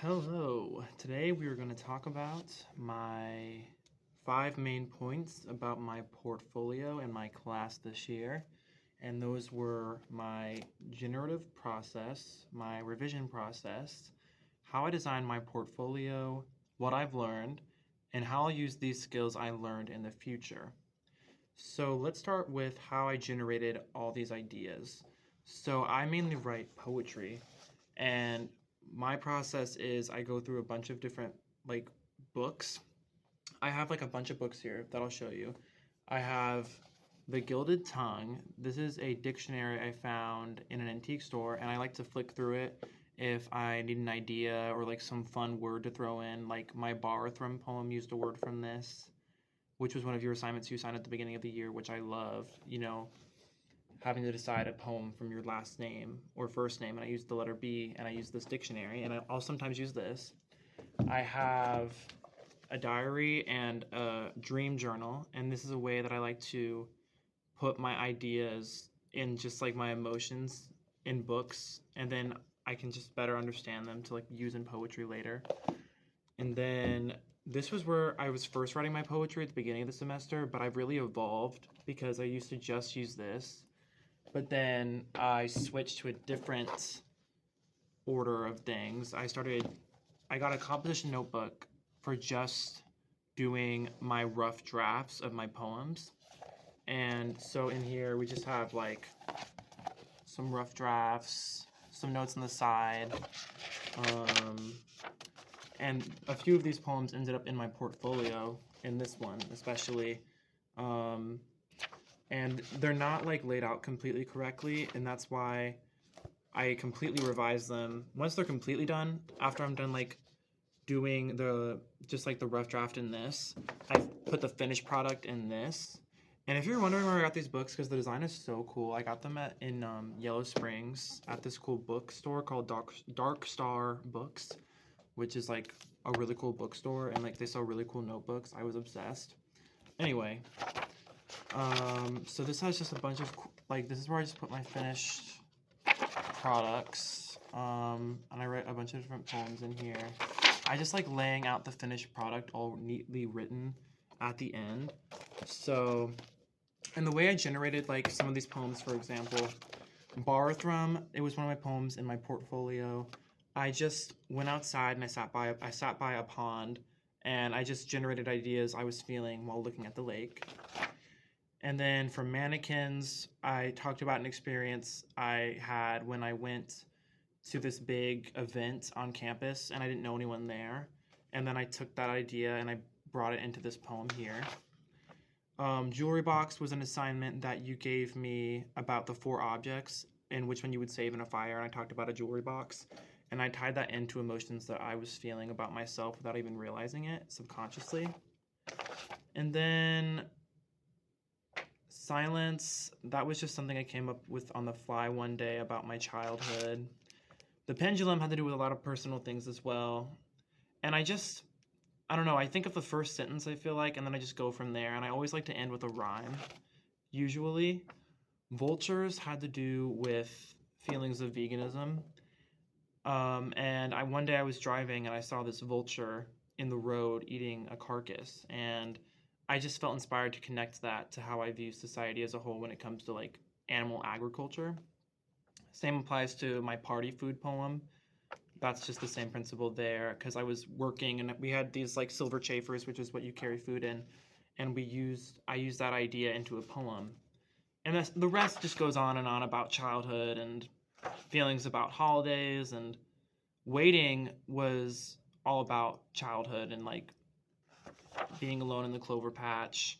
Hello. Today we are going to talk about my 5 main points about my portfolio and my class this year. And those were my generative process, my revision process, how I designed my portfolio, what I've learned, and how I'll use these skills I learned in the future. So let's start with how I generated all these ideas. So I mainly write poetry, and my process is I go through a bunch of different like books. I have like a bunch of books here that I'll show you. I have The Gilded Tongue. This is a dictionary I found in an antique store, and I like to flick through it if I need an idea or like some fun word to throw in. Like my Barathrum poem used a word from this, which was one of your assignments you signed at the beginning of the year, which I love. Having to decide a poem from your last name or first name, and I used the letter B, and I used this dictionary, and I'll sometimes use this. I have a diary and a dream journal, and this is a way that I like to put my ideas in, just like my emotions, in books, and then I can just better understand them to like use in poetry later. And then this was where I was first writing my poetry at the beginning of the semester, but I've really evolved because I used to just use this, but then I switched to a different order of things. I got a composition notebook for just doing my rough drafts of my poems. And so in here, we just have like some rough drafts, some notes on the side. And a few of these poems ended up in my portfolio, in this one especially. And they're not like laid out completely correctly, and that's why I completely revise them once they're completely done. After I'm done like doing the rough draft in this, I put the finished product in this. And if you're wondering where I got these books, because the design is so cool, I got them in Yellow Springs at this cool bookstore called Dark Star Books, which is like a really cool bookstore, and like they sell really cool notebooks. I was obsessed. Anyway, so this has just a bunch of this is where I just put my finished products, and I write a bunch of different poems in here. I just like laying out the finished product all neatly written at the end. So, and the way I generated like some of these poems, for example, Barthrum, it was one of my poems in my portfolio. I just went outside and I sat by a pond, and I just generated ideas I was feeling while looking at the lake. And then for mannequins, I talked about an experience I had when I went to this big event on campus and I didn't know anyone there. And then I took that idea and I brought it into this poem here. Jewelry box was an assignment that you gave me about the 4 objects and which one you would save in a fire. And I talked about a jewelry box. And I tied that into emotions that I was feeling about myself without even realizing it subconsciously. And then silence, that was just something I came up with on the fly one day about my childhood. The pendulum had to do with a lot of personal things as well. And I don't know, I think of the first sentence, I feel like, and then I just go from there. And I always like to end with a rhyme, usually. Vultures had to do with feelings of veganism. And one day I was driving and I saw this vulture in the road eating a carcass. And I just felt inspired to connect that to how I view society as a whole when it comes to like animal agriculture. Same applies to my party food poem. That's just the same principle there, because I was working and we had these like silver chafers, which is what you carry food in, and I used that idea into a poem. And the rest just goes on and on about childhood and feelings about holidays, and waiting was all about childhood and like being alone in the clover patch.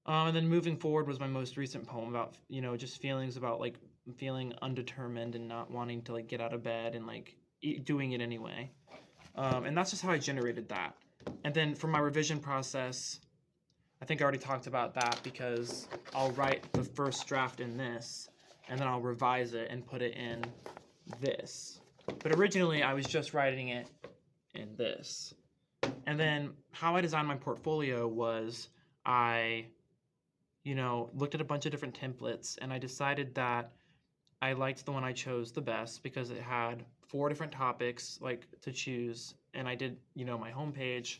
And then moving forward was my most recent poem about, just feelings about like feeling undetermined and not wanting to like get out of bed and like doing it anyway. And that's just how I generated that. And then for my revision process, I think I already talked about that, because I'll write the first draft in this and then I'll revise it and put it in this. But originally I was just writing it in this. And then how I designed my portfolio was I looked at a bunch of different templates, and I decided that I liked the one I chose the best because it had 4 different topics like to choose, and I did, my homepage,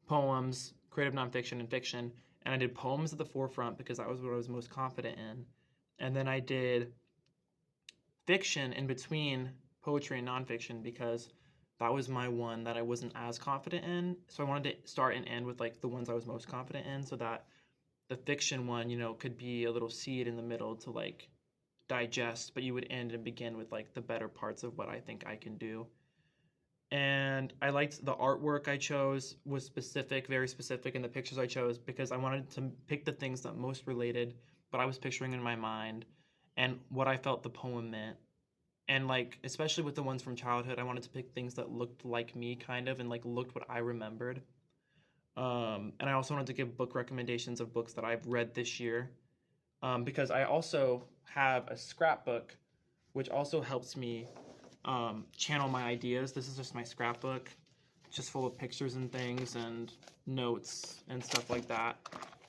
poems, creative nonfiction, and fiction, and I did poems at the forefront because that was what I was most confident in. And then I did fiction in between poetry and nonfiction because that was my one that I wasn't as confident in. So I wanted to start and end with like the ones I was most confident in so that the fiction one, could be a little seed in the middle to like digest, but you would end and begin with like the better parts of what I think I can do. And I liked the artwork I chose was specific, very specific, in the pictures I chose because I wanted to pick the things that most related, but I was picturing in my mind and what I felt the poem meant. And like, especially with the ones from childhood, I wanted to pick things that looked like me kind of and like looked what I remembered. And I also wanted to give book recommendations of books that I've read this year because I also have a scrapbook, which also helps me channel my ideas. This is just my scrapbook, just full of pictures and things and notes and stuff like that.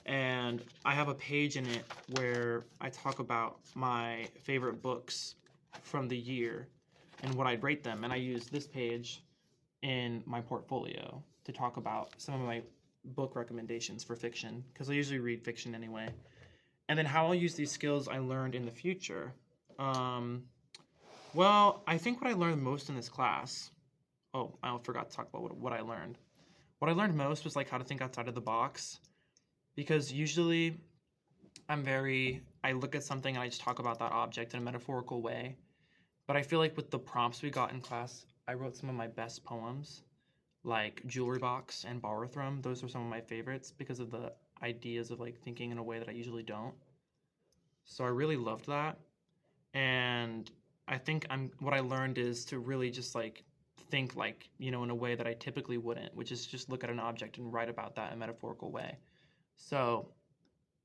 And I have a page in it where I talk about my favorite books from the year and what I'd rate them. And I use this page in my portfolio to talk about some of my book recommendations for fiction because I usually read fiction anyway. And then how I'll use these skills I learned in the future. Well, I think what I learned most in this class. Oh, I forgot to talk about what I learned. What I learned most was like how to think outside of the box because usually I look at something and I just talk about that object in a metaphorical way. But I feel like with the prompts we got in class, I wrote some of my best poems, like Jewelry Box and Borrowthrum. Those are some of my favorites because of the ideas of like thinking in a way that I usually don't. So I really loved that. And I think what I learned is to really just like think like, in a way that I typically wouldn't, which is just look at an object and write about that in a metaphorical way. So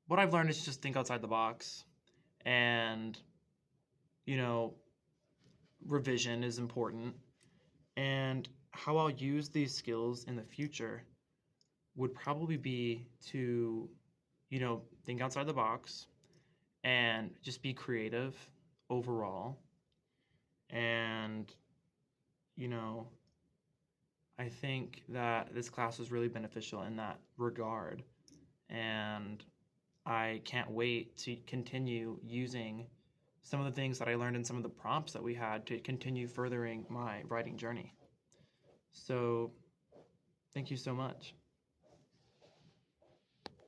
what I've learned is just think outside the box and, you know, revision is important. And how I'll use these skills in the future would probably be to, think outside the box and just be creative overall. And, you know, I think that this class was really beneficial in that regard. And I can't wait to continue using some of the things that I learned in some of the prompts that we had to continue furthering my writing journey. So, thank you so much.